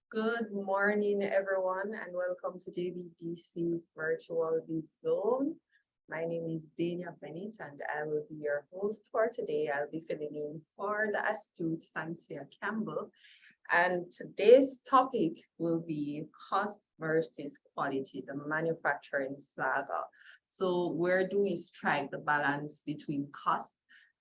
Good morning, everyone, and welcome to JBDC's Virtual Biz Zone. My name is Dania Bennett, and I will be your host for today. I'll be filling in for the astute Francia Campbell. And today's topic will be cost versus quality, the manufacturing saga. So where do we strike the balance between cost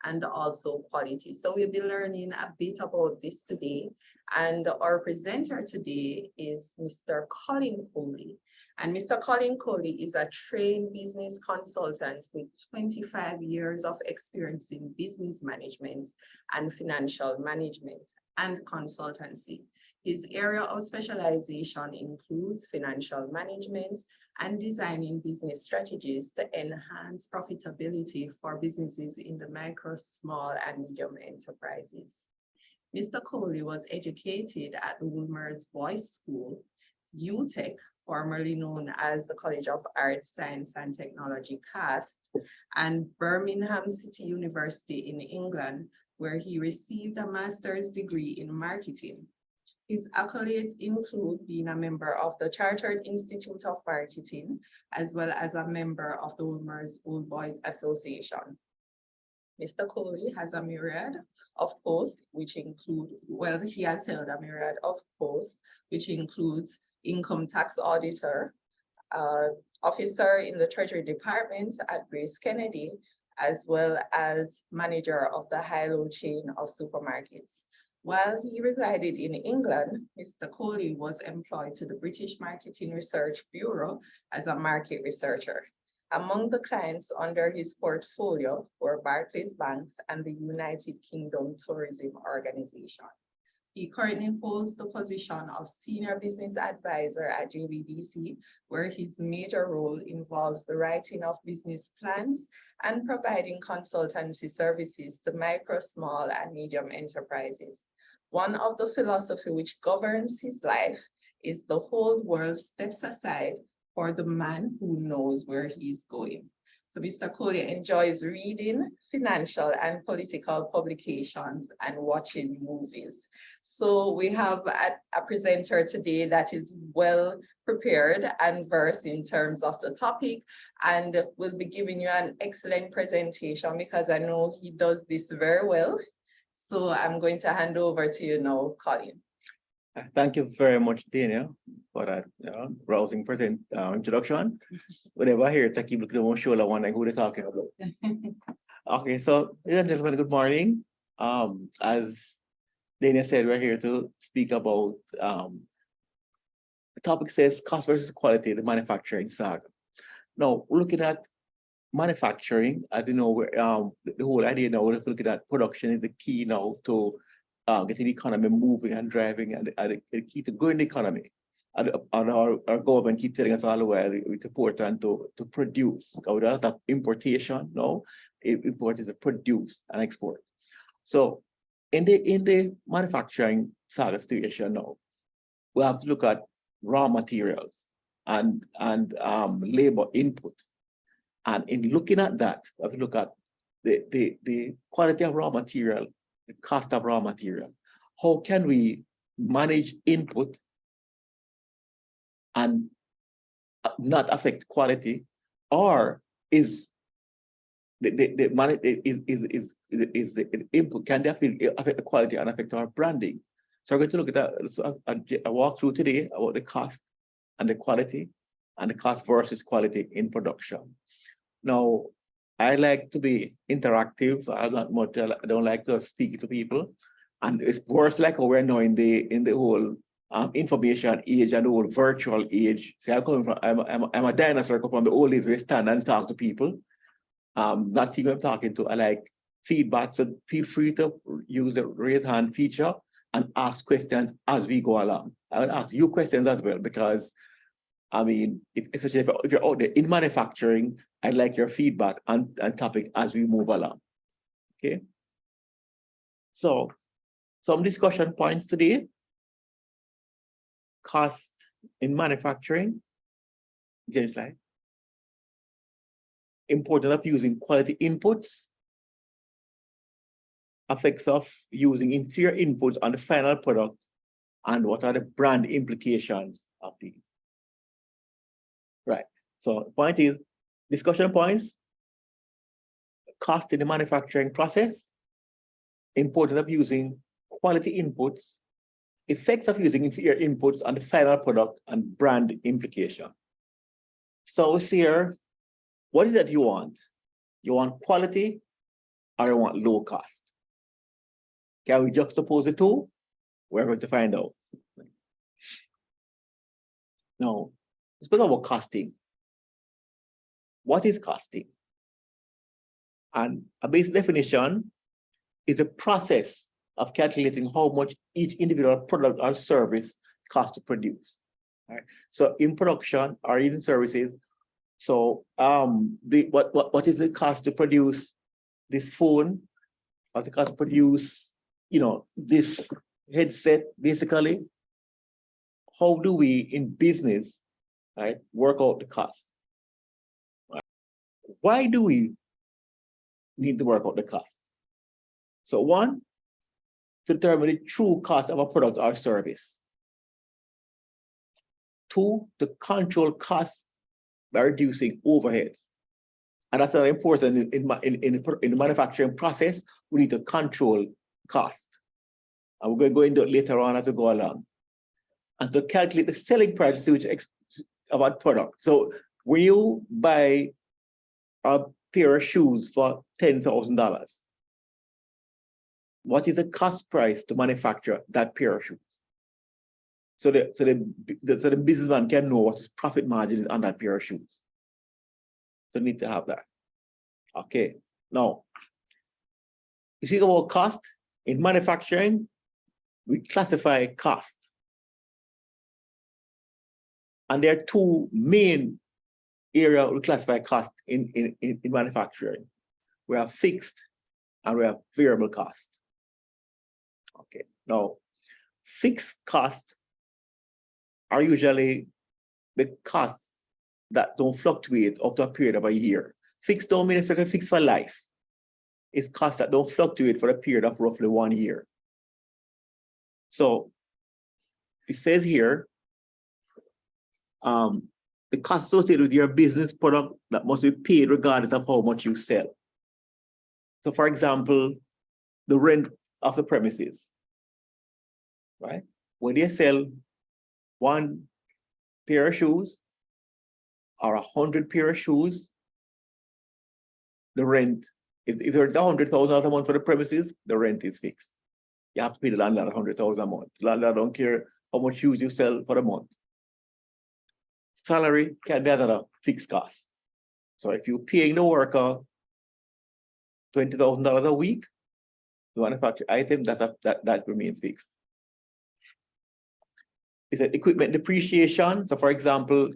and also quality? So we'll be learning a bit about this today. And our presenter today is Mr. Colin Coley. And Mr. Colin Coley is a trained business consultant with 25 years of experience in business management and financial management and consultancy. His area of specialization includes financial management and designing business strategies to enhance profitability for businesses in the micro, small, and medium enterprises. Mr. Coley was educated at the Wilmer's Boys School, UTech, formerly known as the College of Arts, Science and Technology CAST, and Birmingham City University in England, where he received a master's degree in marketing. His accolades include being a member of the Chartered Institute of Marketing, as well as a member of the Wilmer's Old Boys Association. Mr. Coley has a myriad of posts, which include, well, he has held a myriad of posts, which includes income tax auditor, officer in the Treasury Department at Grace Kennedy, as well as manager of the high-low chain of supermarkets. While he resided in England, Mr. Coley was employed to the British Marketing Research Bureau as a market researcher. Among the clients under his portfolio were Barclays Banks and the United Kingdom Tourism Organization. He currently holds the position of Senior Business Advisor at JBDC, where his major role involves the writing of business plans and providing consultancy services to micro, small, and medium enterprises. One of the philosophy which governs his life is the whole world steps aside for the man who knows where he's going. So Mr. Coley enjoys reading financial and political publications and watching movies. So we have a presenter today that is well prepared and versed in terms of the topic, and will be giving you an excellent presentation because I know he does this very well. So I'm going to hand over to you now, Colin. Thank you very much, Daniel, for that rousing introduction. Whenever I hear it, I keep looking over my shoulder wondering who they're talking about. Okay, so ladies and gentlemen, good morning. As Daniel said, we're here to speak about the topic says cost versus quality, the manufacturing saga. Now, looking at manufacturing, as you know, the whole idea now of looking at production is the key now to getting the economy moving and driving, and the key to growing the economy. And our government keeps telling us all the while it's important to produce. Without that importation, no, important is to produce and export. So in the manufacturing saga situation now, we have to look at raw materials and labor input. And in looking at that, we have to look at the quality of raw material, the cost of raw material. How can we manage input and not affect quality, or is the input can definitely affect the quality and affect our branding? So we're going to look at that. So I walk through today about the cost and the quality, and the cost versus quality in production. Now, I like to be interactive. I don't like to speak to people, and it's worse like how we're now in the whole information age and the whole virtual age. See, I'm a dinosaur from the old days where I stand and talk to people. Not see who I'm talking to. I like feedback, so feel free to use the raise hand feature and ask questions as we go along. I will ask you questions as well, because I mean, especially if you're out there in manufacturing, I'd like your feedback and topic as we move along. Okay. So some discussion points today. Cost in manufacturing. Again, slide. Importance of using quality inputs. Effects of using inferior inputs on the final product, and what are the brand implications of these. Right. So the point is, discussion points, cost in the manufacturing process, importance of using quality inputs, effects of using inferior inputs on the final product, and brand implication. So we see here, what is it you want? You want quality or you want low cost? Can we juxtapose the two? We're going to find out. Now, let's talk about costing. What is costing? And a basic definition is a process of calculating how much each individual product or service costs to produce. Right? So in production or in services, so what is the cost to produce this phone? What's the cost to produce, this headset, basically? How do we in business, right, work out the cost? Right? Why do we need to work out the cost? So one, to determine the true cost of a product or service. Two, to control costs by reducing overheads. And that's very important in the manufacturing process. We need to control cost. And we're going to go into it later on as we go along. And to calculate the selling price of our product. So when you buy a pair of shoes for $10,000, what is the cost price to manufacture that pair of shoes? So the businessman can know what his profit margin is on that pair of shoes. So need to have that. Okay. Now, you see about cost in manufacturing, we classify cost. And there are two main areas we classify cost in manufacturing. We have fixed and we have variable cost. Okay. Now, fixed costs are usually the costs that don't fluctuate up to a period of a year. Fixed don't mean necessarily fixed for life. It's costs that don't fluctuate for a period of roughly 1 year. So it says here, the cost associated with your business product that must be paid regardless of how much you sell. So for example, the rent of the premises, right? When they sell 1 pair of shoes or 100 pair of shoes, the rent, if there's $100,000 a month for the premises, the rent is fixed. You have to pay the landlord $100,000 a month. The landlord don't care how much shoes you sell for the month. Salary can be another fixed cost. So if you're paying the worker $20,000 a week, the manufactured item, that remains fixed. It's an equipment depreciation. So for example,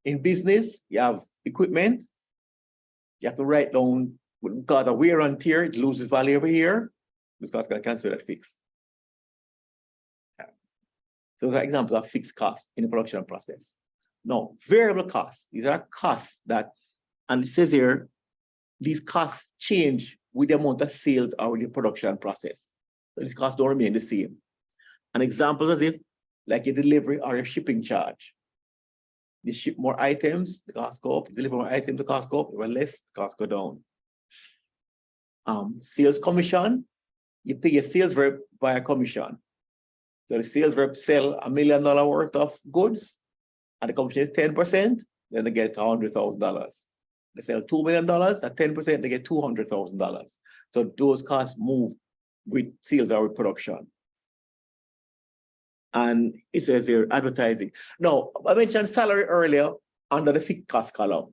in business, you have equipment. You have to write down, because of wear and tear, it loses value every year. Because I can't say that fixed. Those are examples of fixed costs in the production process. Now, variable costs, these are costs that, and it says here, these costs change with the amount of sales or with the production process. So these costs don't remain the same. An example is if, like a delivery or a shipping charge. You ship more items, the cost go up. You deliver more items, the cost go up. Well, less, the cost go down. Sales commission, you pay your sales rep via commission. So the sales rep sell $1 million worth of goods, and the commission is 10%, then they get $100,000. They sell $2 million at 10%, they get $200,000. So those costs move with sales or with production. And it says here, advertising. Now, I mentioned salary earlier under the fixed cost column,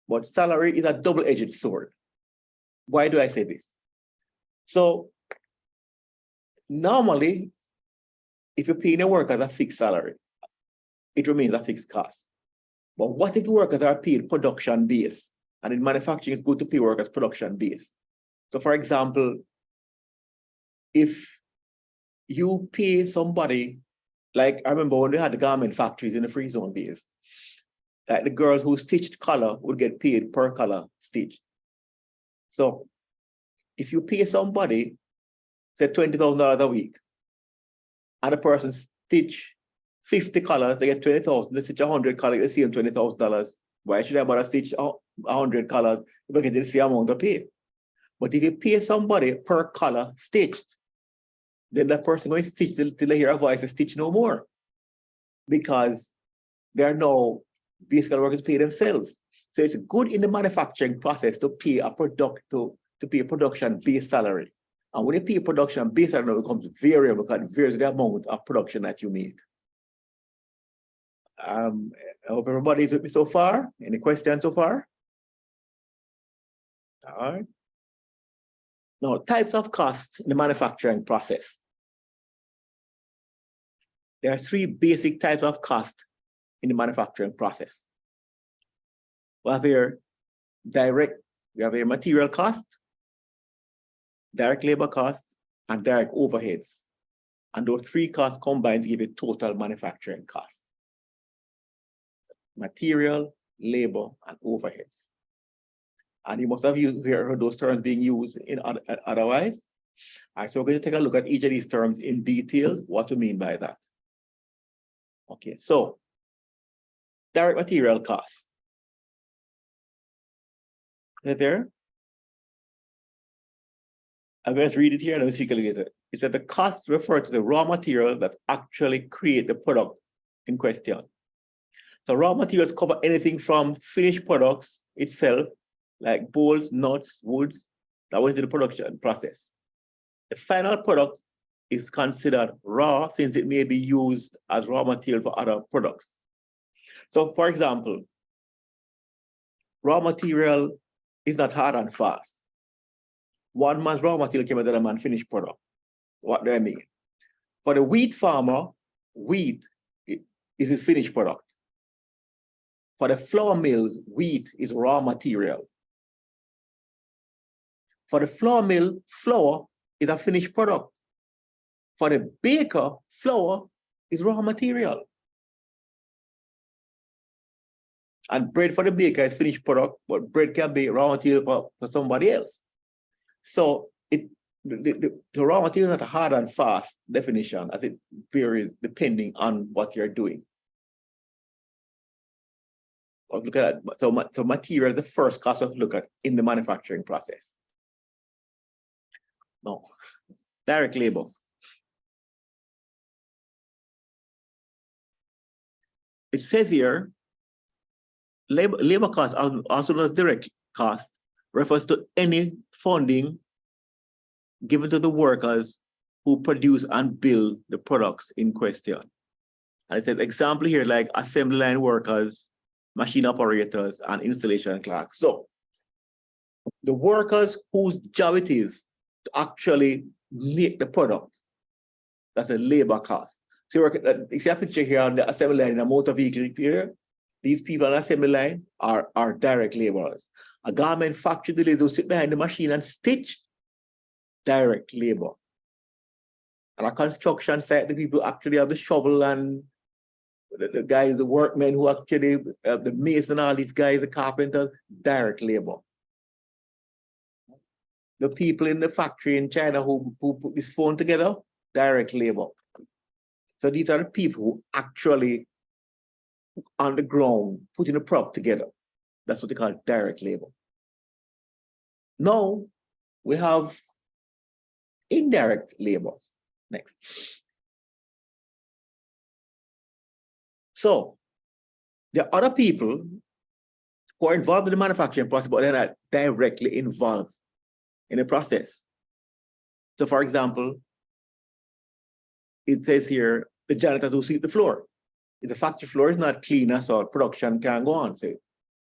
but salary is a double-edged sword. Why do I say this? So normally, if you're paying a worker a fixed salary, it remains a fixed cost. But what if workers are paid production-based? And in manufacturing, it's good to pay workers production-based. So for example, if you pay somebody, like I remember when we had the garment factories in the free zone days, like the girls who stitched color would get paid per color stitched. So if you pay somebody, say $20,000 a week, and the person stitch 50 colors, they get 20,000. They stitch 100 colors, they see them $20,000. Why should I bother stitch 100 colors if I get the same amount of pay? But if you pay somebody per color stitched, then that person going to stitch till they hear a voice and stitch no more. Because they're now basically working to pay themselves. So it's good in the manufacturing process to pay a pay a production-based salary. And when you pay a production-based salary, it becomes variable because it varies the amount of production that you make. I hope everybody's with me so far. Any questions so far? All right. Now, types of costs in the manufacturing process. There are three basic types of cost in the manufacturing process. We have here direct, we have here material cost, direct labor cost, and direct overheads. And those three costs combined to give a total manufacturing cost. Material, labor, and overheads. And you must have heard those terms being used in otherwise. All right, so we're going to take a look at each of these terms in detail, what we mean by that. Okay, so direct material costs. Is it there? I'm going to read it here and I'll speak a little later. It said the costs refer to the raw material that actually create the product in question. So raw materials cover anything from finished products itself, like bolts, nuts, woods, that went into the production process. The final product is considered raw since it may be used as raw material for other products. So for example, raw material is not hard and fast. One man's raw material came out of another man's finished product. What do I mean? For the wheat farmer, wheat is his finished product. For the flour mills, wheat is raw material. For the flour mill, flour is a finished product. For the baker, flour is raw material. And bread for the baker is finished product, but bread can be raw material for somebody else. So the raw material is not a hard and fast definition, as it varies depending on what you're doing. Look at that. So material is the first cost to look at in the manufacturing process. Now, direct labor. It says here, labor cost, also known as direct cost, refers to any funding given to the workers who produce and build the products in question. And it says example here, like assembly line workers, machine operators, and installation clerks. So the workers whose job it is to actually make the product, that's a labor cost. So you see a picture here on the assembly line in a motor vehicle here. These people on the assembly line are direct laborers. A garment factory, the ladies who sit behind the machine and stitch, direct labor. And a construction site, the people who actually have the shovel and the guys, the workmen who actually, the mason, all these guys, the carpenters, direct labor. The people in the factory in China who put this phone together, direct labor. So these are the people who actually on the ground putting the prop together. That's what they call direct labor. Now we have indirect labor. Next. So there are other people who are involved in the manufacturing process, but they're not directly involved in the process. So for example, it says here, the janitors who sweep the floor. If the factory floor is not clean, so production can go on. So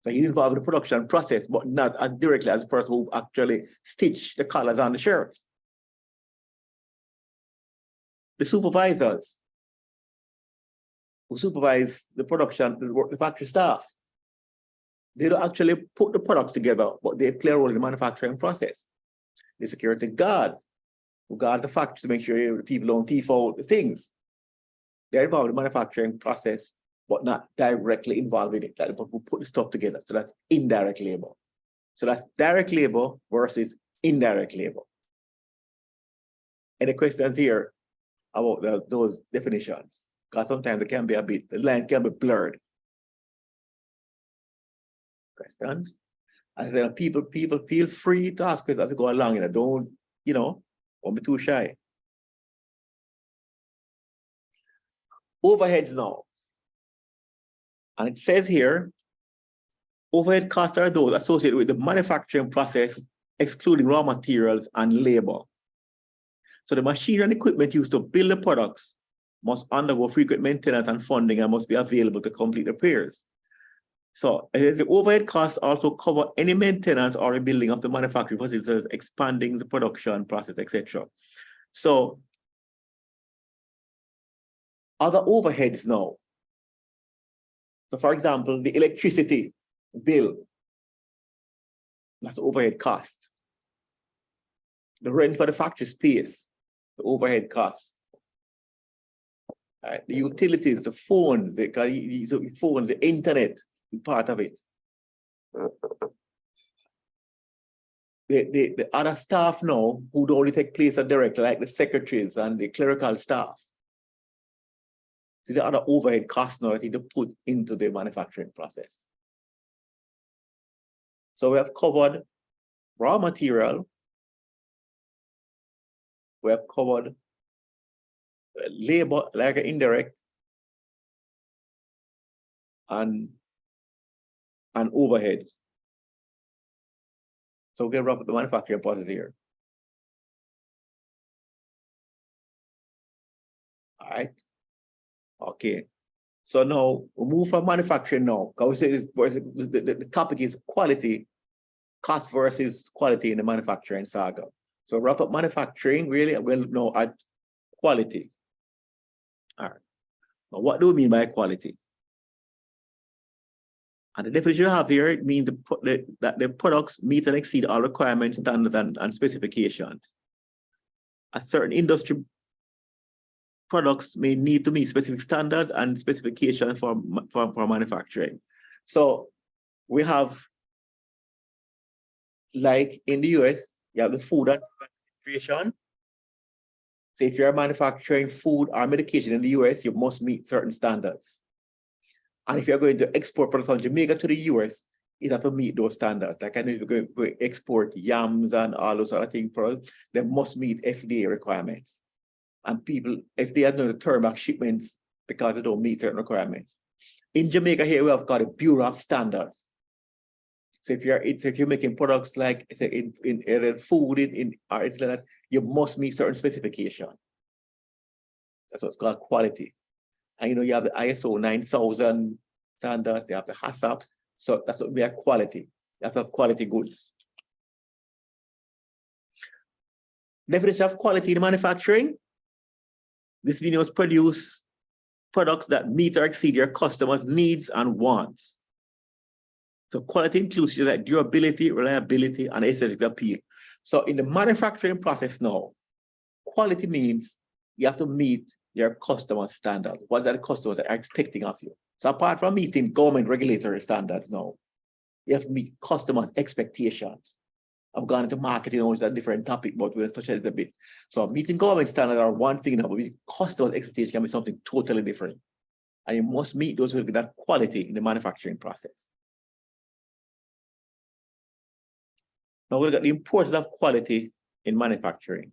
he's involved in the production process, but not as directly as the person who actually stitch the colors on the shirts. The supervisors who supervise the production, the factory staff, they don't actually put the products together, but they play a role in the manufacturing process. The security guards who guard the factory to make sure the people don't thief out the things. They're involved in the manufacturing process, but not directly involved in it. Like the people who put the stuff together. So that's indirect labor. So that's direct labor versus indirect labor. Any questions here about those definitions? because sometimes it can be the line can be blurred. Questions? I said, people feel free to ask questions as we go along, don't be too shy. Overheads now. And it says here, overhead costs are those associated with the manufacturing process, excluding raw materials and labor. So the machine and equipment used to build the products must undergo frequent maintenance and funding and must be available to complete repairs. So the overhead costs also cover any maintenance or rebuilding of the manufacturing facilities, expanding the production process, etc. So other overheads now. So for example, the electricity bill, that's overhead cost. The rent for the factory space, the overhead cost. The utilities, the phones, the internet, part of it. The other staff now who don't only take place at directly, like the secretaries and the clerical staff. The other overhead costs now that you need to put into the manufacturing process. So we have covered raw material. We have covered labor, like indirect, and overheads. So we're going to wrap up the manufacturing process here. All right. Okay. So now we move from manufacturing now. Because we say the topic is quality, cost versus quality in the manufacturing saga. So wrap up manufacturing, really, we'll now at quality. All right. Now, what do we mean by quality? And the definition I have here, it means that the products meet and exceed all requirements, standards, and specifications. A certain industry products may need to meet specific standards and specifications for manufacturing. So we have, like in the US, you have the Food and Administration. So if you're manufacturing food or medication in the US, you must meet certain standards. And if you're going to export products from Jamaica to the US, you have to meet those standards. Like I know if you're going to export yams and all those other things, they must meet FDA requirements. And people, if they had no turn back shipments because they don't meet certain requirements. In Jamaica here, we have got a Bureau of Standards. So if you're making products like say in food or it's like that, you must meet certain specifications. That's what's called quality. And you have the ISO 9000 standards, you have the HACCP. So that's what we are quality. That's of quality goods. Definition of quality in manufacturing. This video produce products that meet or exceed your customers' needs and wants. So quality includes like durability, reliability, and aesthetic appeal. So in the manufacturing process now, quality means you have to meet your customer standard. What are the customers that are expecting of you? So apart from meeting government regulatory standards now, you have to meet customers' expectations. I've gone into marketing, which is a different topic, but we'll touch it a bit. So meeting government standards are one thing, but customer expectation can be something totally different. And you must meet those with that quality in the manufacturing process. Now we'll look at the importance of quality in manufacturing.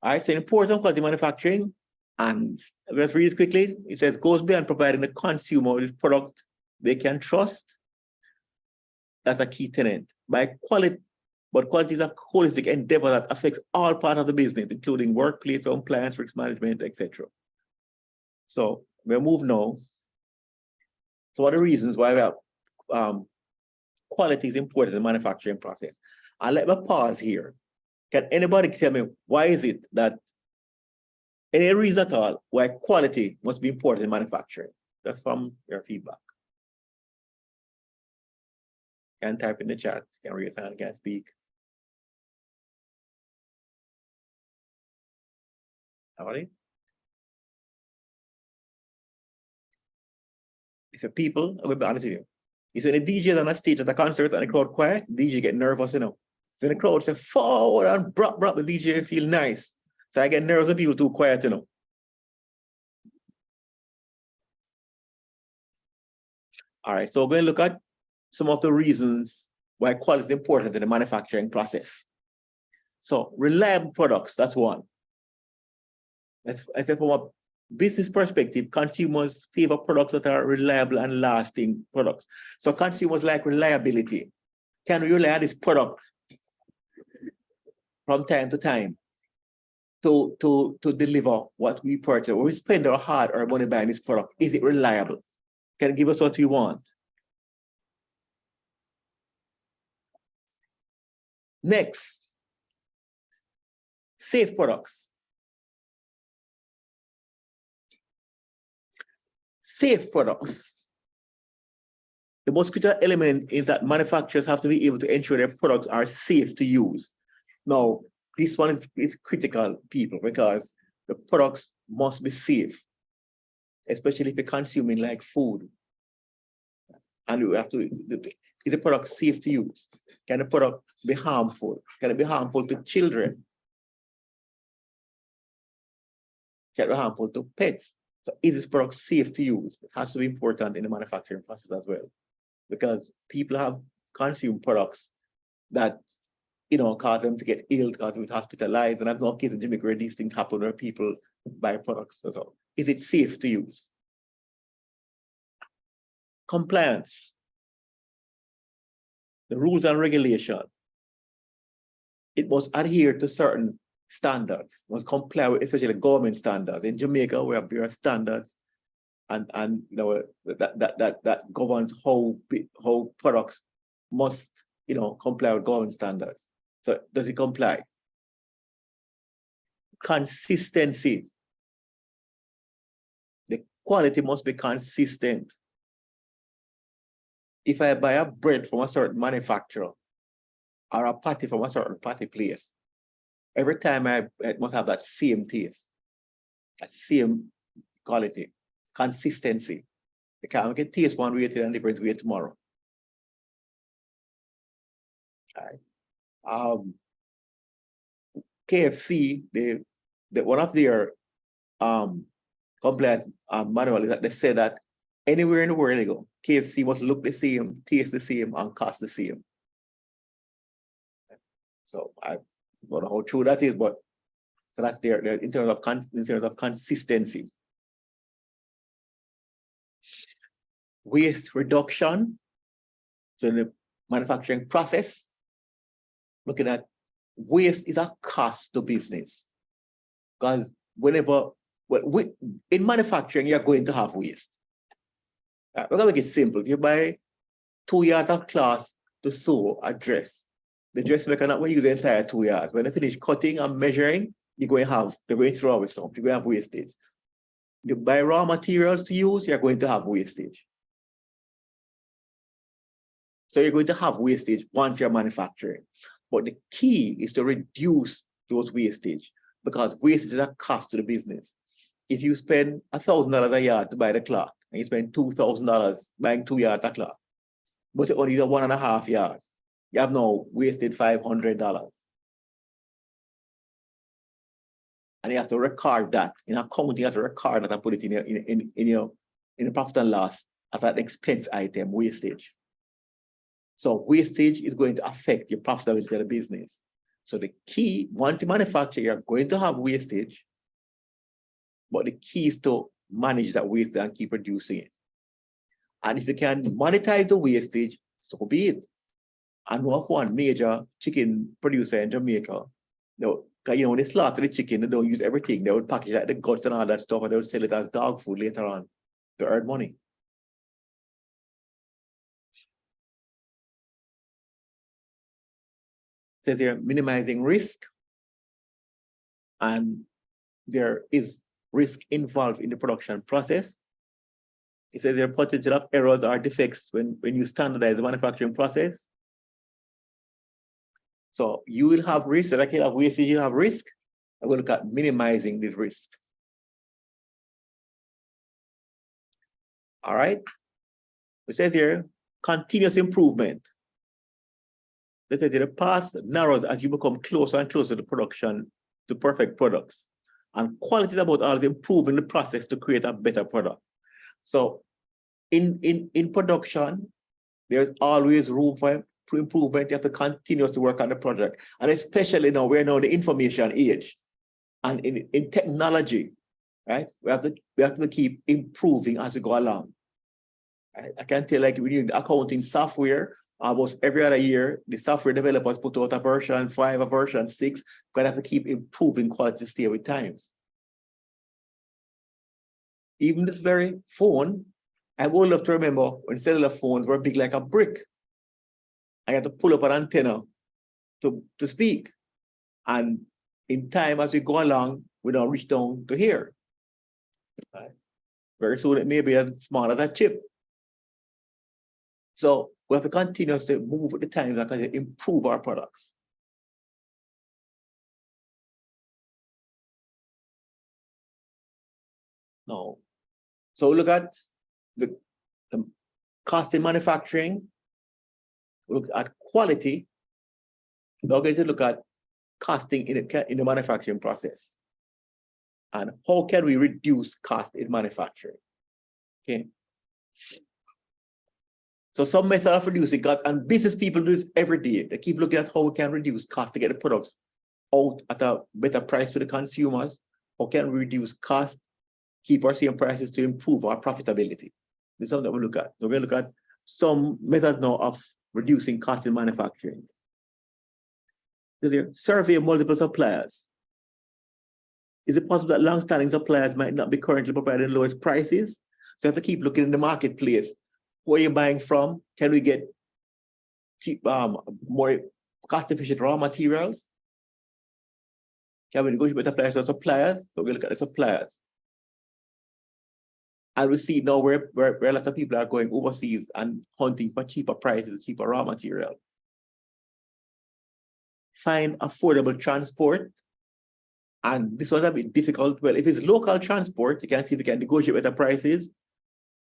All right, so the importance of quality manufacturing, and let's read this quickly. It says, goes beyond providing the consumer with product they can trust. That's a key tenet. By quality, but quality is a holistic endeavor that affects all parts of the business, including workplace, compliance, risk management, etc. So we'll move now. So what are the reasons why we have quality is important in the manufacturing process? I'll let me pause here. Can anybody tell me why is it that any reason at all why quality must be important in manufacturing? That's from your feedback. Can type in the chat, can raise hand, can speak. Nobody? It's a people, I will be honest with you. It's when the DJ is on a stage at a concert and the crowd quiet, DJ get nervous, you know. So the crowd say forward and brap, the DJ feel nice. So I get nervous when people too quiet, you know. All right, so we're going to look at some of the reasons why quality is important in the manufacturing process. So reliable products, that's one. I said from a business perspective, consumers favor products that are reliable and lasting products. So consumers like reliability. Can we rely on this product from time to time to deliver what we purchase? When we spend our hard earned money buying this product, is it reliable? Can it give us what we want? Next, safe products. Safe products. The most critical element is that manufacturers have to be able to ensure their products are safe to use. Now, this one is critical, people, because the products must be safe, especially if you're consuming like food. And we have to, is the product safe to use? Can the product be harmful? Can it be harmful to children? Can it be harmful to pets? So is this product safe to use? It has to be important in the manufacturing process as well, because people have consumed products that, you know, cause them to get ill, cause them to be hospitalized. And I've known cases in Jamaica where these things happen where people buy products. So is it safe to use? Compliance. The rules and regulation. It must adhere to certain standards, must comply with especially government standards. In Jamaica, we have various standards and you know that governs how products must, you know, comply with government standards. So does it comply? Consistency. The quality must be consistent. If I buy a bread from a certain manufacturer or a patty from a certain patty place, every time it must have that same taste, that same quality, consistency. You can't make it taste one way today and different way tomorrow. All right. KFC, one of their compliance manual is that they say that anywhere in the world you go, KFC must look the same, taste the same, and cost the same. So I don't know how true that is, but so that's there in terms of consistency. Waste reduction. So in the manufacturing process, looking at waste is a cost to business. Because in manufacturing, you're going to have waste. We're going to make it simple. If you buy 2 yards of cloth to sew a dress, the dressmaker not going to use the entire 2 yards. When they finish cutting and measuring, they're going to throw away some. You're going to have wastage. You buy raw materials to use, you're going to have wastage. So you're going to have wastage once you're manufacturing. But the key is to reduce those wastage, because wastage is a cost to the business. If you spend $1,000 a yard to buy the cloth, and you spend $2,000 buying 2 yards of cloth, but you only use 1.5 yards, you have now wasted $500. And you have to record that. In accounting, you have to record that and put it in your profit and loss as an expense item, wastage. So wastage is going to affect your profitability of the business. So the key, once you manufacture, you're going to have wastage, but the key is to manage that wastage and keep reducing it. And if you can monetize the wastage, so be it. I know of one major chicken producer in Jamaica. When they slaughter the chicken, they don't use everything. They would package like the guts and all that stuff, and they would sell it as dog food later on to earn money. It says here, minimizing risk. And there is risk involved in the production process. It says there are potential of errors or defects when you standardize the manufacturing process. So you will have risk, so like you have wastage, you have risk. I will look at minimizing this risk. All right. It says here, continuous improvement. They say the path narrows as you become closer and closer to production, to perfect products. And quality is about always improving the process to create a better product. So in production, there's always room for improvement. You have to continuously work on the project. And especially now, we're now in the information age. And in technology, right? We have to keep improving as we go along. I can tell, like, we need accounting software, almost every other year, the software developers put out a version 5, a version 6. We're gonna have to keep improving quality to stay with times. Even this very phone, I would love to remember when cellular phones were big like a brick. I had to pull up an antenna to speak. And in time, as we go along, we don't reach down to here. Right? Very soon, it may be as small as a chip. So we have to continuously move with the times and improve our products. Now, so look at the cost in manufacturing, look at quality. Now we're going to look at costing in the manufacturing process. And how can we reduce cost in manufacturing? Okay. So some method of reducing cost, and business people do this every day. They keep looking at how we can reduce cost to get the products out at a better price to the consumers. How can we reduce cost, keep our same prices to improve our profitability? This is something that we look at. So we're going to look at some methods now of reducing cost in manufacturing. Survey multiple suppliers. Is it possible that long-standing suppliers might not be currently providing the lowest prices? So you have to keep looking in the marketplace. Where you're buying from? Can we get cheap, more cost-efficient raw materials? Can we negotiate with the suppliers? So we look at the suppliers. And we see now where a lot of people are going overseas and hunting for cheaper prices, cheaper raw material. Find affordable transport. And this was a bit difficult. Well, if it's local transport, you can see if you can negotiate with the prices.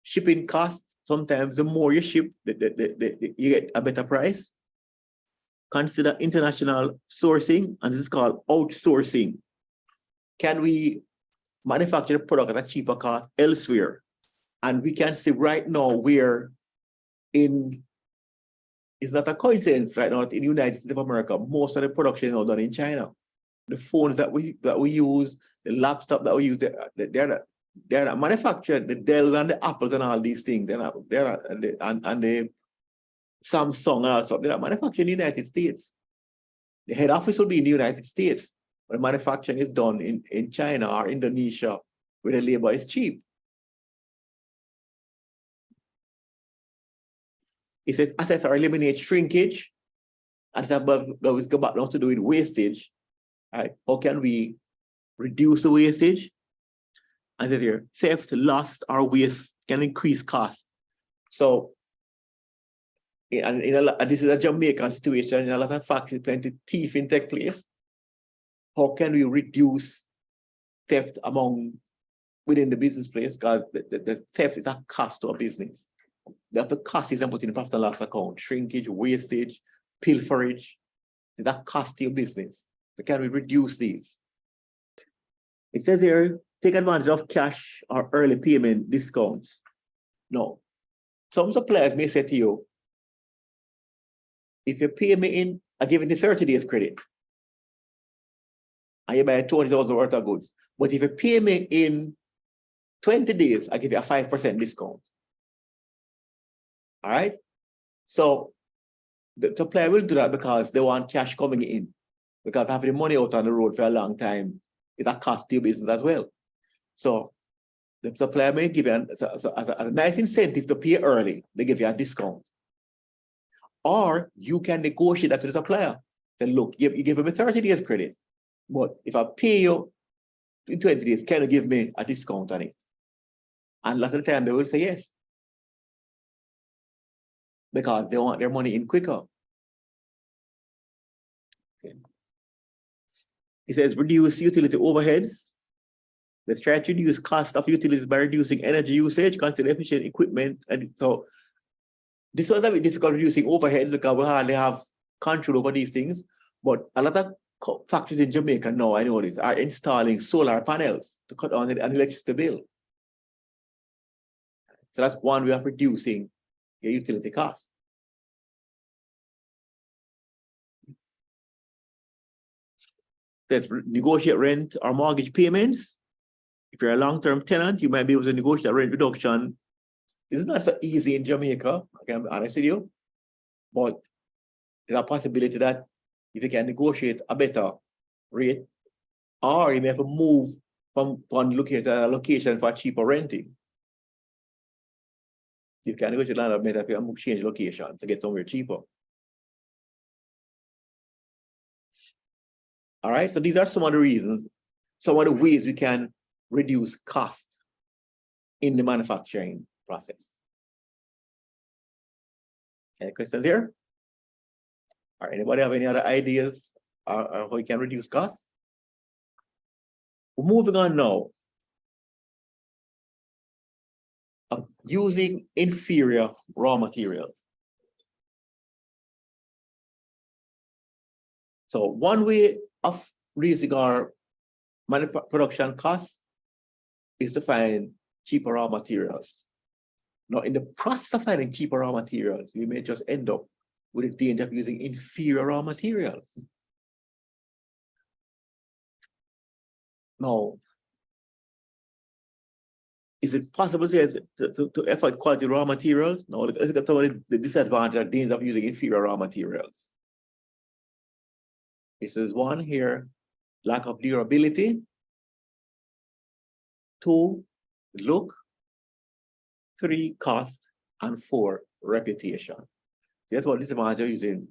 Shipping costs, sometimes the more you ship, you get a better price. Consider international sourcing, and this is called outsourcing. Can we manufacture the product at a cheaper cost elsewhere? And we can see right now where it's not a coincidence right now in the United States of America, most of the production is now done in China. The phones that we use, the laptop that we use, they're not manufactured, the Dells and the Apples and all these things, and the Samsung and all stuff, they're not manufactured in the United States. The head office will be in the United States, but the manufacturing is done in China or Indonesia, where the labor is cheap. It says assess or eliminate shrinkage, and it's about go back now to do with wastage. Right? How can we reduce the wastage? And here, theft, loss, or waste can increase cost. So, this is a Jamaican situation. In a lot of factories, plenty thieving take place. How can we reduce theft within the business place? Because the theft is a cost to a business. The cost is put in the profit and loss account. Shrinkage, wastage, pilferage. Is that cost to your business? So can we reduce these? It says here, take advantage of cash or early payment discounts. No. Some suppliers may say to you, if you pay me I give you 30 days credit. And you buy 20,000 worth of goods. But if you pay me in 20 days, I give you a 5% discount. All right? So the supplier will do that because they want cash coming in. Because having the money out on the road for a long time is a cost to your business as well. So the supplier may give you a nice incentive to pay early. They give you a discount. Or you can negotiate that to the supplier. Say, look, you give me 30 days credit. But if I pay you in 20 days, can you give me a discount on it? And a lot of the time they will say yes. Because they want their money in quicker. Okay. It says reduce utility overheads. Let's try to reduce cost of utilities by reducing energy usage, consider efficient equipment. And so This was a bit difficult reducing overheads because we hardly have control over these things. But a lot of factories in Jamaica now, I know this, are installing solar panels to cut down an electricity bill. So that's one way of reducing your utility costs. Let's negotiate rent or mortgage payments. If you're a long-term tenant, you might be able to negotiate a rent reduction. It's not so easy in Jamaica, okay, I'm honest with you, but there's a possibility that if you can negotiate a better rate, or you may have to move from one location to another location for cheaper renting. You can negotiate a lot better if you change location to get somewhere cheaper. All right, so these are some of the reasons, some of the ways we can reduce cost in the manufacturing process. Any questions here? Or anybody have any other ideas on how you can reduce costs? We're moving on now. Using inferior raw materials. So one way of reducing our production costs is to find cheaper raw materials. Now, in the process of finding cheaper raw materials, we may just end up with the danger of using inferior raw materials. Now, is it possible to afford quality raw materials? No, let's look at some of the disadvantage or danger of using inferior raw materials. This is one here, lack of durability. 2, look. 3, cost. And 4, reputation. That's what disadvantage of using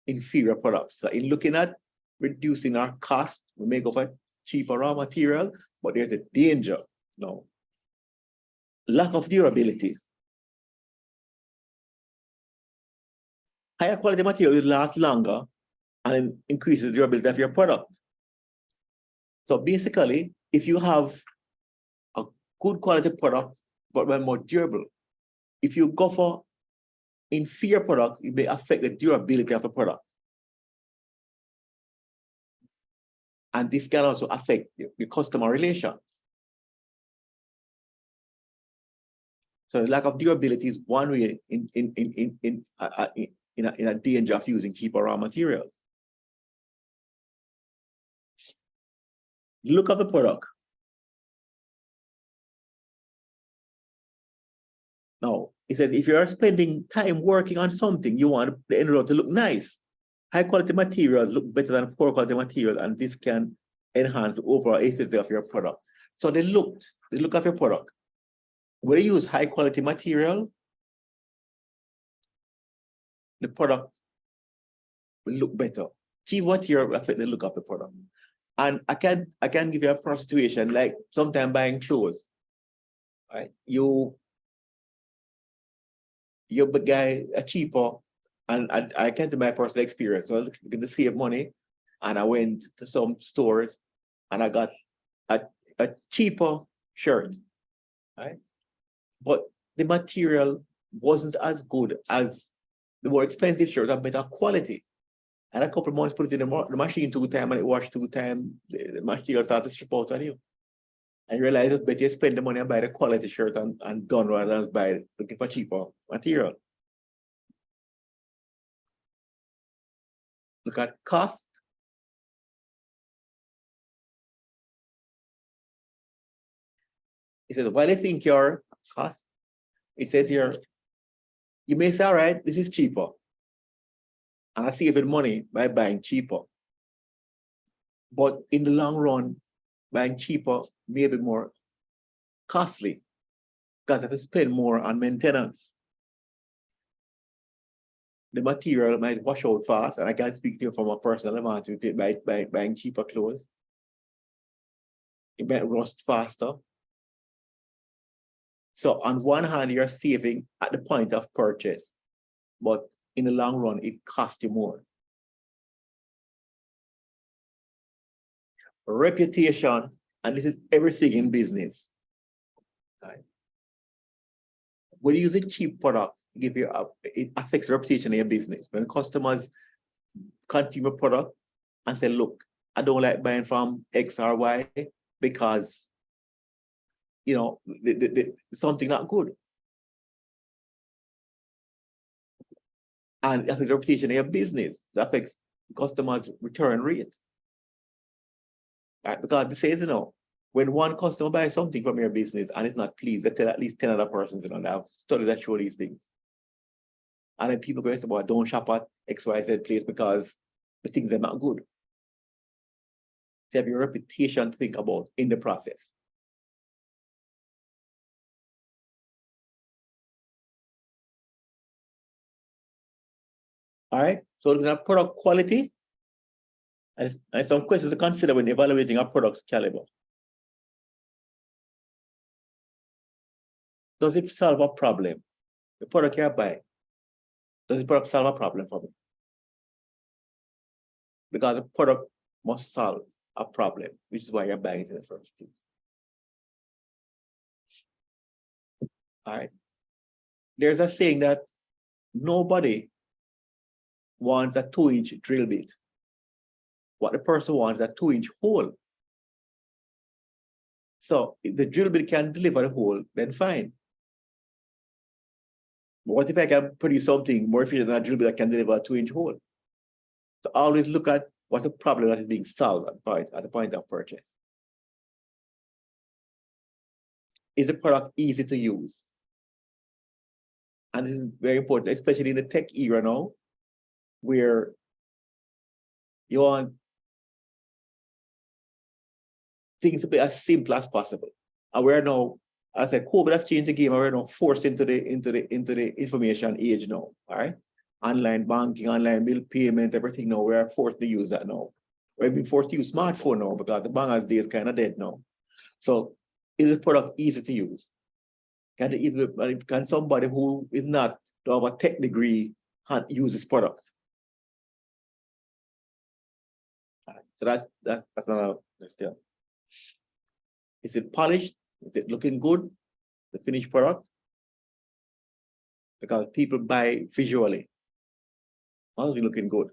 inferior products. So in looking at reducing our cost, we may go for cheaper raw material, but there's a danger now. Lack of durability. Higher quality material will last longer and increases the durability of your product. So basically, if you have a good quality product, but more durable, if you go for inferior product, it may affect the durability of the product. And this can also affect the customer relations. So the lack of durability is one way in a danger of using cheaper raw materials. Look at the product. Now, it says if you're spending time working on something, you want the end result to look nice. High quality materials look better than poor quality materials, and this can enhance the overall aesthetic of your product. So the look of your product. When you use high quality material, the product will look better. Cheap material will affect the look of the product. And I can give you a personal situation, like sometimes buying clothes. Right? You buy a cheaper, and I can't do my personal experience. So I was looking to save money, and I went to some stores and I got a cheaper shirt. Right? But the material wasn't as good as the more expensive shirt of better quality. And a couple of months, put it in the machine 2 times, and it washed 2 times, the material started to strip out on you. And you realize it's better you spend the money and buy the quality shirt and done rather than buy looking for cheaper material. Look at cost. It says, while you think your cost, it says here, you may say, all right, this is cheaper. And I save money by buying cheaper. But in the long run, buying cheaper may be more costly because I have to spend more on maintenance. The material might wash out fast, and I can speak to you from a personal advantage by buying cheaper clothes. It might rust faster. So on one hand, you're saving at the point of purchase, but in the long run, it costs you more. Reputation, and this is everything in business. Right? when you're using cheap products, it affects the reputation of your business. When customers consume a product and say, look, I don't like buying from X or Y because, you know, something not good. And it affects the reputation of your business. It affects customers' return rate. Right? Because it says, you know, when one customer buys something from your business and it's not pleased, they tell at least 10 other persons, you know, that have studies that show these things. And then people go and say, well, don't shop at XYZ place because the things are not good. So you have your reputation to think about in the process. All right, so looking at product quality, and some questions to consider when evaluating our product's caliber. Does it solve a problem? The product you're buying, does the product solve a problem for me? Because the product must solve a problem, which is why you're buying it in the first place. All right. There's a saying that nobody wants a 2-inch drill bit. What the person wants is a 2-inch hole. So if the drill bit can deliver the hole, then fine. But what if I can produce something more efficient than a drill bit that can deliver a 2-inch hole? So always look at what's the problem that is being solved at the point of purchase. Is the product easy to use? And this is very important, especially in the tech era now, where you want things to be as simple as possible. And we're now, as I said, COVID has changed the game, and we're now forced into the information age now. All right. Online banking, online bill payment, everything now, we're forced to use that now. We've been forced to use smartphone now because the banker's day is kind of dead now. So is the product easy to use? Can somebody who is not to have a tech degree use this product? So that's another question. Is it polished? Is it looking good? The finished product? Because people buy visually. How is it looking good?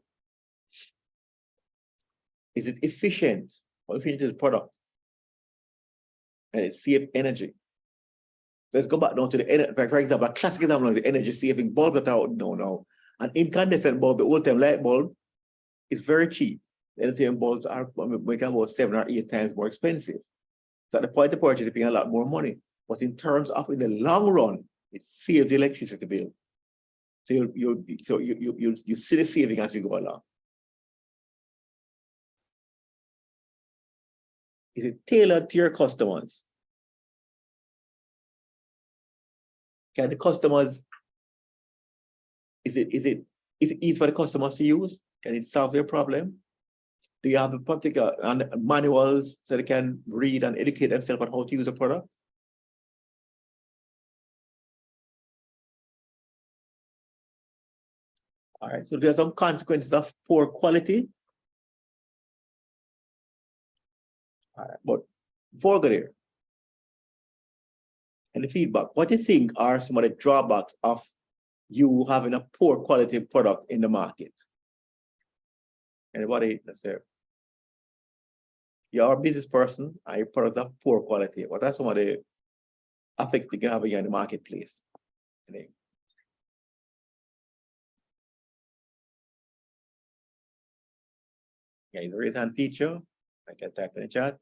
Is it efficient? How efficient is the product? And it saves energy. Let's go back now to the energy. For example, a classic example of the energy saving bulb that are out now. An incandescent bulb, the old time light bulb, is very cheap. The energy bulbs are making about 7 or 8 times more expensive. So at the point of purchase, you're paying a lot more money. But in terms of in the long run, it saves the electricity bill. So you see the saving as you go along. Is it tailored to your customers? Can the customers, if it's easy for the customers to use, can it solve their problem? Do you have a particular manuals so they can read and educate themselves on how to use a product? All right, so there are some consequences of poor quality. All right, but before I go there, and the feedback, what do you think are some of the drawbacks of you having a poor quality product in the market? Anybody that's there? You're a business person and your product of poor quality. What are some of the effects you can have in the marketplace? Yeah, the raise hand feature. I can type in the chat.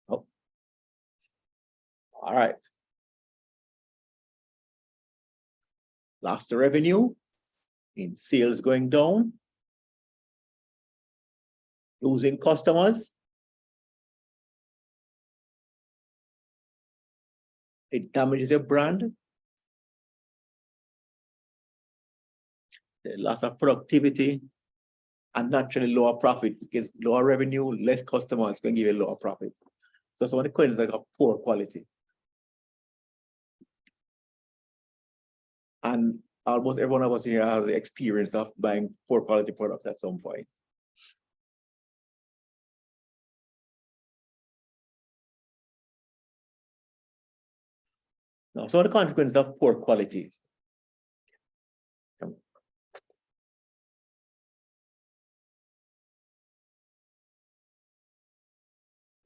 Oh. All right. Lost the revenue in sales going down, losing customers. It damages your brand. The loss of productivity and naturally lower profits because lower revenue, less customers can give you lower profit. So some of the coins like a poor quality. And almost every one of us here has the experience of buying poor quality products at some point. Now, so the consequences of poor quality.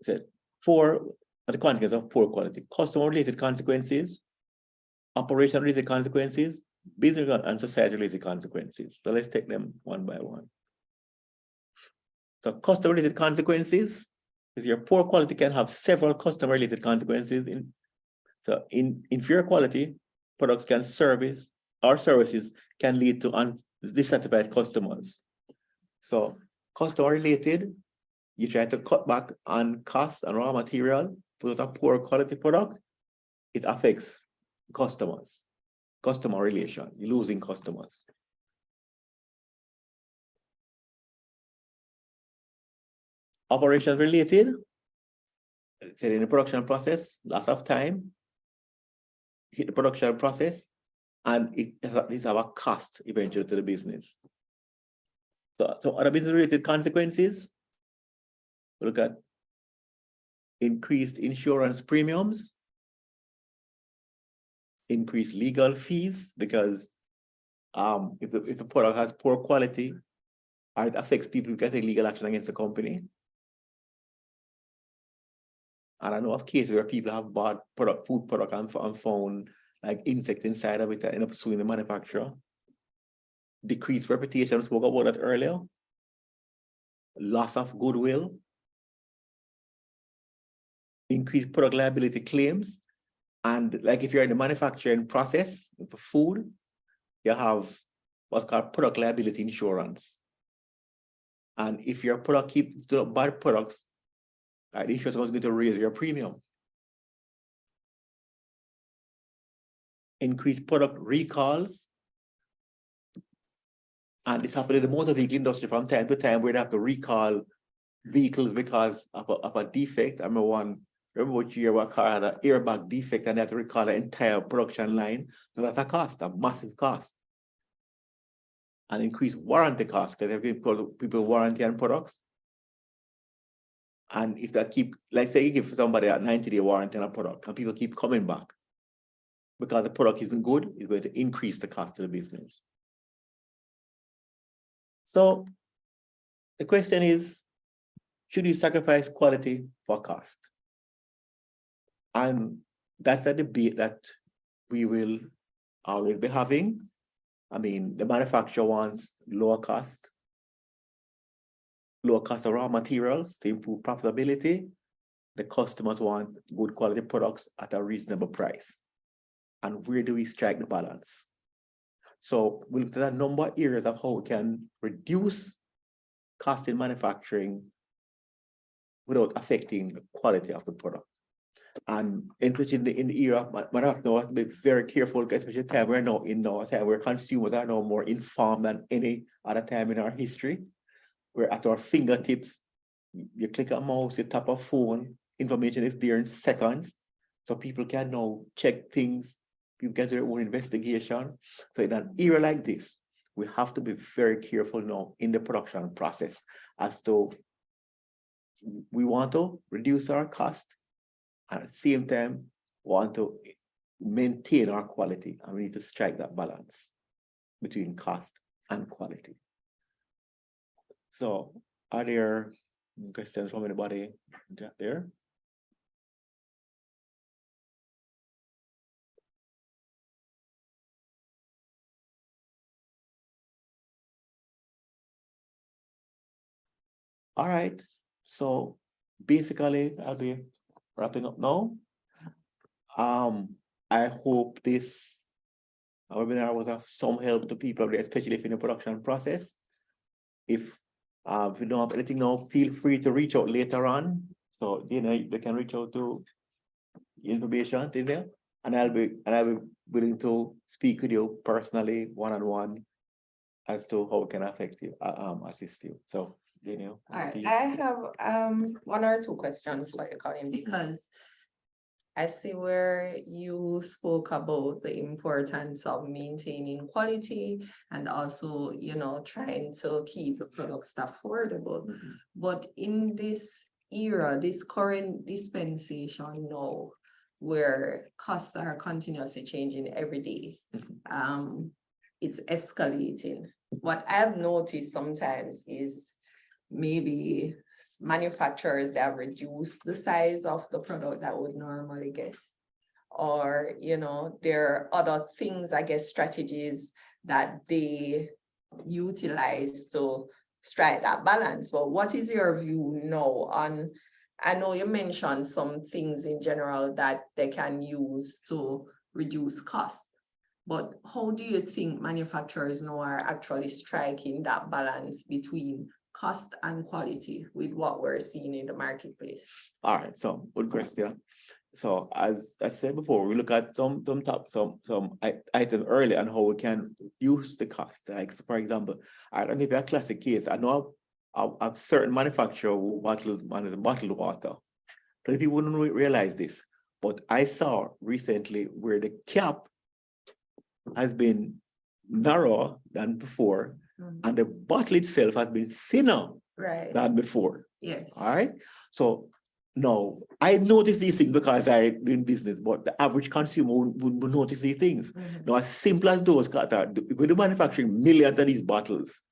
Said four are the consequences of poor quality: customer-related consequences, operation-related consequences, business and society-related consequences. So let's take them one by one. So customer-related consequences is your poor quality can have several customer-related consequences. So inferior quality products can service or services can lead to dissatisfied customers. So customer-related, you try to cut back on costs and raw material, put out a poor quality product, it affects customers, customer relation, you're losing customers. Operations related, say in the production process, lots of time, hit the production process, and it have a cost eventually to the business. So other business related consequences, look at increased insurance premiums, increased legal fees, because if the product has poor quality, or it affects people who can take legal action against the company. And I know of cases where people have bought food product and found like insects inside of it and end up suing the manufacturer. Decreased reputation, we spoke about that earlier. Loss of goodwill. Increased product liability claims. And like if you're in the manufacturing process for food, you have what's called product liability insurance. And if your product keeps bad products, the insurance is going to raise your premium. Increased product recalls. And this happens in the motor vehicle industry from time to time where they have to recall vehicles because of a defect. I remember which year one car had an airbag defect and they had to recall the entire production line. So that's a cost, a massive cost. And increased warranty costs because they're giving people warranty on products. And if that like say you give somebody a 90-day warranty on a product and people keep coming back because the product isn't good, it's going to increase the cost of the business. So the question is, should you sacrifice quality for cost? And that's a debate that we will always be having. I mean, the manufacturer wants lower cost of raw materials to improve profitability. The customers want good quality products at a reasonable price. And where do we strike the balance? So we looked at a number of areas of how we can reduce cost in manufacturing without affecting the quality of the product. And in the era of manufacturing, we have to be very careful, especially the time we're now in now, a time where consumers are now more informed than any other time in our history. We're at our fingertips. You click a mouse, you tap a phone, information is there in seconds. So people can now check things, people can do their own investigation. So in an era like this, we have to be very careful now in the production process as to we want to reduce our cost and at the same time want to maintain our quality, and we need to strike that balance between cost and quality. So are there questions from anybody there? All right, so basically I'll be wrapping up now. I hope this webinar will have some help to people, especially in the production process. If you don't have anything now, feel free to reach out later on. So you know they can reach out to information in there, and I'll be willing to speak with you personally, one-on-one, as to how it can affect you, assist you. So Daniel. All right, I have one or two questions for you, Colin, because I see where you spoke about the importance of maintaining quality and also, you know, trying to keep the products affordable. Mm-hmm. But in this era, this current dispensation now, where costs are continuously changing every day. It's escalating. What I've noticed sometimes is maybe manufacturers that have reduced the size of the product that would normally get. Or, there are other things, I guess, strategies that they utilize to strike that balance. But what is your view now on, I know you mentioned some things in general that they can use to reduce cost, but how do you think manufacturers now are actually striking that balance between cost and quality with what we're seeing in the marketplace? All right, so good question. So as I said before, we look at some items early and how we can use the cost. Like, so for example, I'll give you a classic case. I know a certain manufacturer who bottled water. But people wouldn't realize this, but I saw recently where the cap has been narrower than before, and the bottle itself has been thinner than before. Yes. All right. So no, I notice these things because I do in business, but the average consumer wouldn't notice these things. Now, as simple as those, when you're manufacturing millions of these bottles,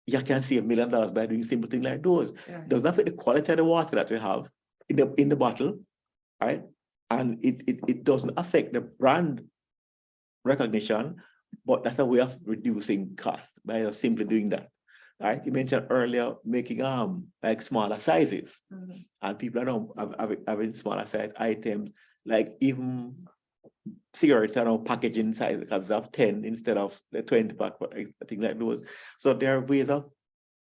you can save $1 million by doing simple things like those. It does not affect the quality of the water that we have in the bottle, right? And it doesn't affect the brand recognition, but that's a way of reducing costs by just simply doing that. Right? You mentioned earlier making like smaller sizes, and people are now having smaller size items, like even cigarettes are now packaging size because of 10 instead of the 20 pack, things like those. So there are ways of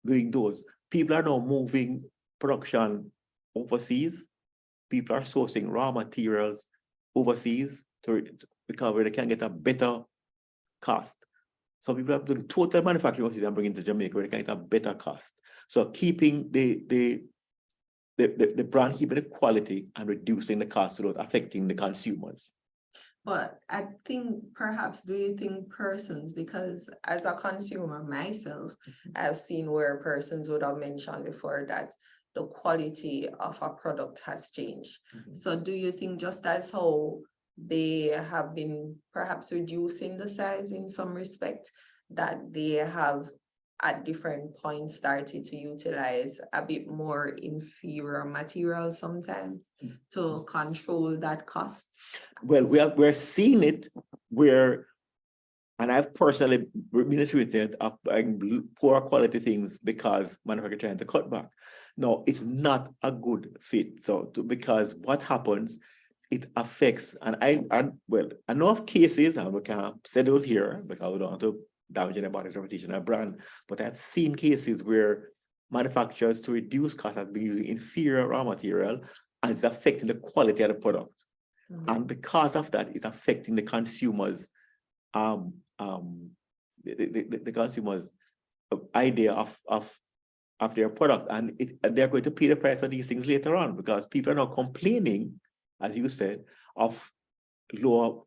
doing those. People are now moving production overseas. People are sourcing raw materials overseas because they can get a better cost. So people are doing total manufacturing overseas and bringing to Jamaica where they can get a better cost. So keeping the brand, keeping the quality and reducing the cost without affecting the consumers. But I think perhaps, do you think persons, because as a consumer myself, I've seen where persons would have mentioned before that the quality of a product has changed. So do you think just as how they have been perhaps reducing the size in some respect, that they have at different points started to utilize a bit more inferior material sometimes to control that cost? Well, we're seeing it where, and I've personally been attributed of poor quality things because manufacturers trying to cut back. No, it's not a good fit. So because what happens, it affects, and I know of cases, and we can't say those here because we don't want to damage anybody's reputation or brand, but I've seen cases where manufacturers, to reduce costs, have been using inferior raw material, and it's affecting the quality of the product. And because of that, it's affecting the consumers, the consumers' idea of their product, and they're going to pay the price of these things later on because people are now complaining, as you said, of lower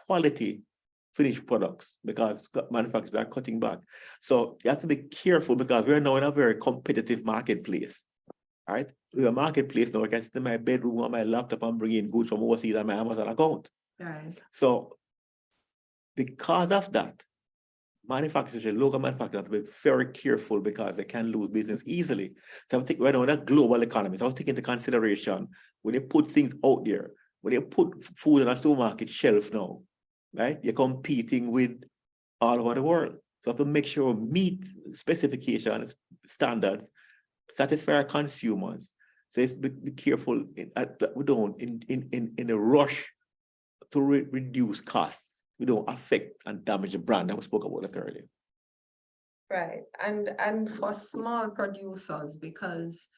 quality finished products because manufacturers are cutting back. So you have to be careful because we're now in a very competitive marketplace, right? We're a marketplace now. I can sit in my bedroom on my laptop and bring in goods from overseas on my Amazon account. Right. So because of that, manufacturers, local manufacturers, have to be very careful because they can lose business easily. So I think we're now in a global economy. So I was taking into consideration when you put things out there, when you put food on a supermarket shelf now, right? You're competing with all over the world. So you have to make sure we meet specifications, standards, satisfy our consumers. So it's be careful that we don't in a rush to reduce costs. We don't affect and damage the brand that we spoke about it earlier. Right. And for small producers, because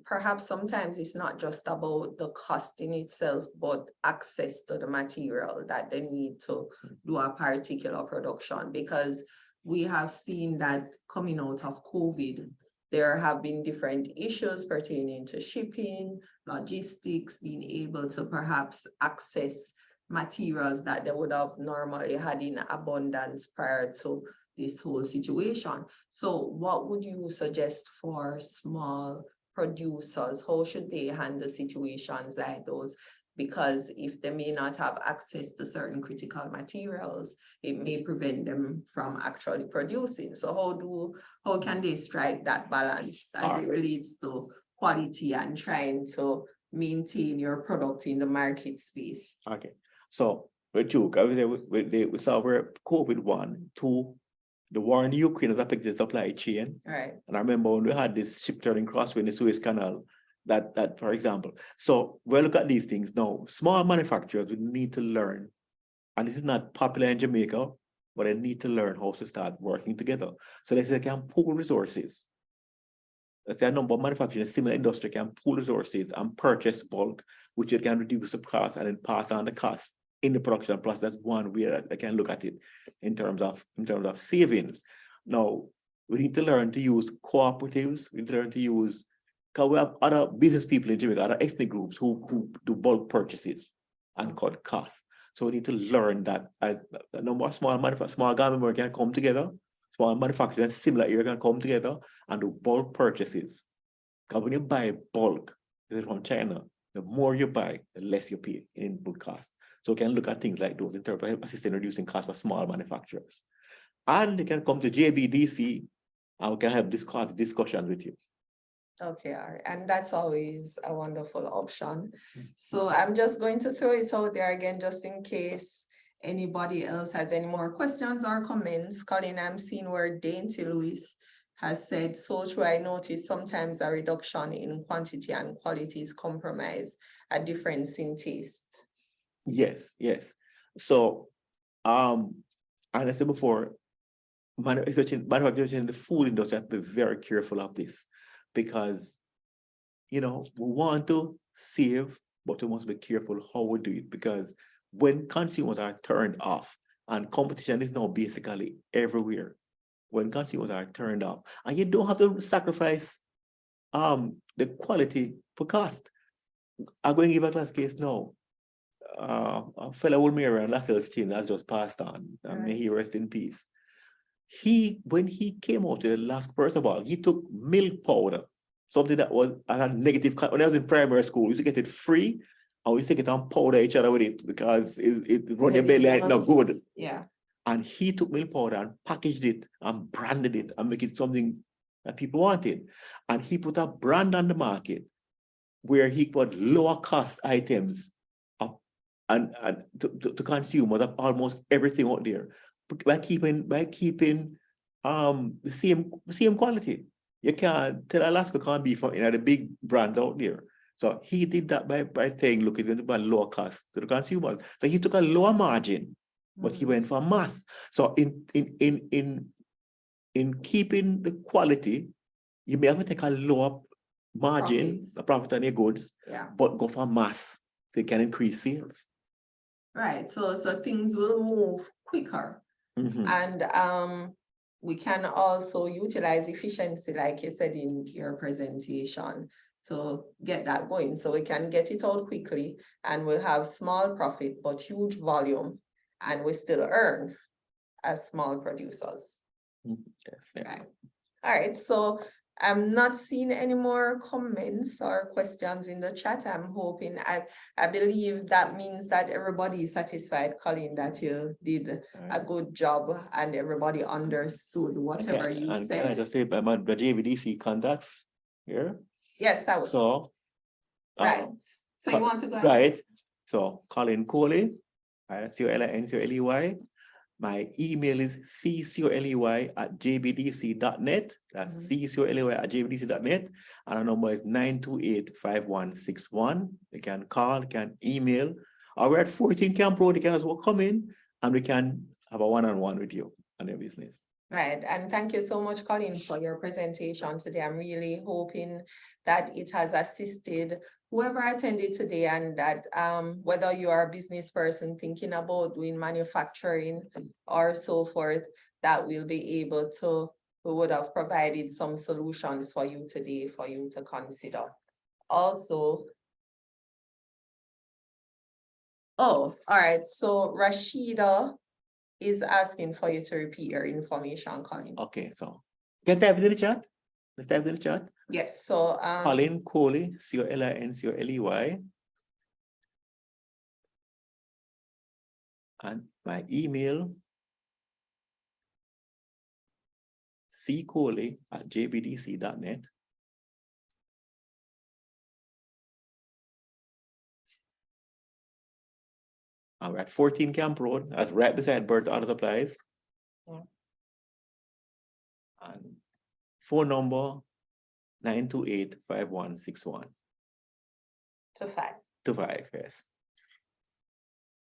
perhaps sometimes it's not just about the cost in itself, but access to the material that they need to do a particular production, because we have seen that coming out of COVID, there have been different issues pertaining to shipping, logistics, being able to perhaps access materials that they would have normally had in abundance prior to this whole situation. So what would you suggest for small producers? How should they handle situations like those? because if they may not have access to certain critical materials, it may prevent them from actually producing. So how can they strike that balance as it relates to quality and trying to maintain your product in the market space? Okay, so with you, we saw where COVID 1, 2, the war in Ukraine has affected the supply chain. Right. And I remember when we had this ship turning crossway in the Suez Canal, that for example. So we look at these things now. Small manufacturers would need to learn, and this is not popular in Jamaica, but they need to learn how to start working together. So they can pool resources. Let's say a number of manufacturers in a similar industry can pool resources and purchase bulk, which it can reduce the cost and then pass on the cost in the production. Plus, that's one way that they can look at it in terms of savings. Now, we need to learn to use cooperatives. We need to learn to use, because we have other business people in Jamaica, other ethnic groups who do bulk purchases and cut costs. So we need to learn that as a number of small government can come together, small manufacturers in similar area can come together and do bulk purchases. Because when you buy bulk, this is from China, the more you buy, the less you pay in input cost. So we can look at things like those in terms of assisting reducing costs for small manufacturers. And they can come to JBDC and we can have discussion with you. Okay, all right. And that's always a wonderful option. So I'm just going to throw it out there again, just in case anybody else has any more questions or comments. Colin, I'm seeing where Dainty Lewis has said, so true, I noticed sometimes a reduction in quantity and quality is compromised, a difference in taste. Yes. So, and I said before, manufacturers in the food industry have to be very careful of this because, we want to save, but we must be careful how we do it because when consumers are turned off and competition is now basically everywhere, when consumers are turned off, and you don't have to sacrifice the quality for cost. I'm going to give a class case now. A fellow old mayor and Lascelles Chin has just passed on. May he rest in peace. When he came out to the last, first of all, he took milk powder, something that was I had negative. When I was in primary school, we used to get it free, and we used to take it and powder each other with it because it run your belly and not good. Yeah. And he took milk powder and packaged it and branded it and make it something that people wanted. And he put a brand on the market where he put lower cost items up and to consumers of almost everything out there by keeping the same quality. You can't tell Alaska can't be from the big brands out there. So he did that by saying, look, it's going to be a lower cost to the consumers. So he took a lower margin, but he went for mass. So in keeping the quality, you may have to take a lower margin, a profit on your goods, but go for mass so you can increase sales. Right. So things will move quicker. And we can also utilize efficiency, like you said in your presentation, to get that going. So we can get it out quickly and we'll have small profit, but huge volume, and we still earn as small producers. Yes, yeah. Right. All right. So I'm not seeing any more comments or questions in the chat. I'm hoping, I believe that means that everybody is satisfied, Colin, that you did a good job and everybody understood whatever you said. Can I just say about the JBDC contacts here? Yes, I would. So, right. So you want to go ahead? Right. So Colin Coley, COLINCOLEY. My email is ccoley@jbdc.net. That's ccoley@jbdc.net. And our number is 928-5161. You can call, you can email. Or we're at 14 Camp Road. You can as well come in and we can have a one-on-one with you on your business. Right. And thank you so much, Colin, for your presentation today. I'm really hoping that it has assisted whoever attended today, and that whether you are a business person thinking about doing manufacturing or so forth, that we'll be able to, we would have provided some solutions for you today for you to consider. Also, all right. So Rashida is asking for you to repeat your information, Colin. Okay, so can type it in the chat? Let's type it in the chat. Yes, so Colin Coley, COLINCOLEY And my email, ccoley@jbdc.net. And we're at 14 Camp Road, that's right beside Burt Auto Supplies. Yeah. And phone number 928-5161. 25. 25, yes.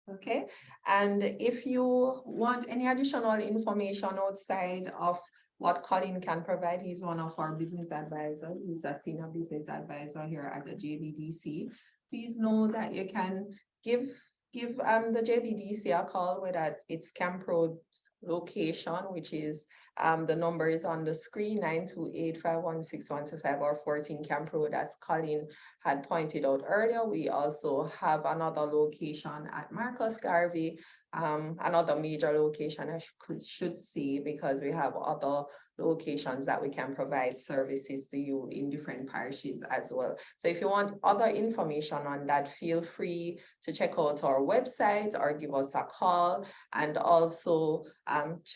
Okay, and if you want any additional information outside of what Colin can provide, he's one of our business advisors. He's a senior business advisor here at the JBDC. Please know that you can give the JBDC a call, whether it's Camp Road location, which is the number is on the screen, 928-516125, or 14 Camp Road, as Colin had pointed out earlier. We also have another location at Marcus Garvey, another major location I should say, because we have other locations that we can provide services to you in different parishes as well. So if you want other information on that, feel free to check out our website or give us a call, and also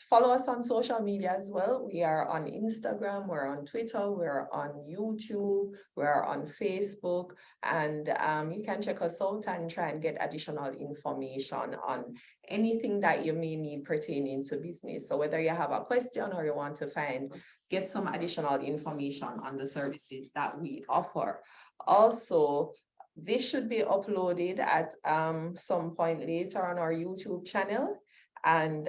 follow us on social media as well. We are on Instagram, we're on Twitter, we're on YouTube, we're on Facebook, and you can check us out and try and get additional information on anything that you may need pertaining to business. So whether you have a question or you want to get some additional information on the services that we offer. Also, this should be uploaded at some point later on our YouTube channel, and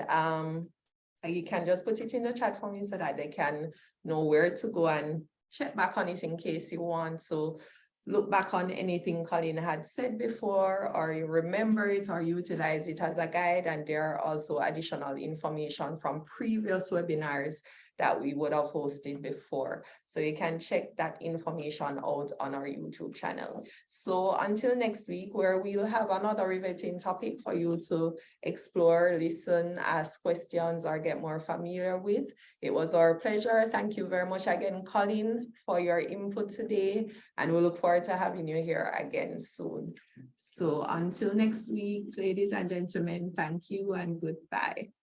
you can just put it in the chat for me so that they can know where to go and check back on it in case you want to look back on anything Colin had said before, or you remember it or utilize it as a guide. And there are also additional information from previous webinars that we would have hosted before. So you can check that information out on our YouTube channel. So until next week, where we'll have another riveting topic for you to explore, listen, ask questions, or get more familiar with. It was our pleasure. Thank you very much again, Colin, for your input today. And we look forward to having you here again soon. So until next week, ladies and gentlemen, thank you and goodbye.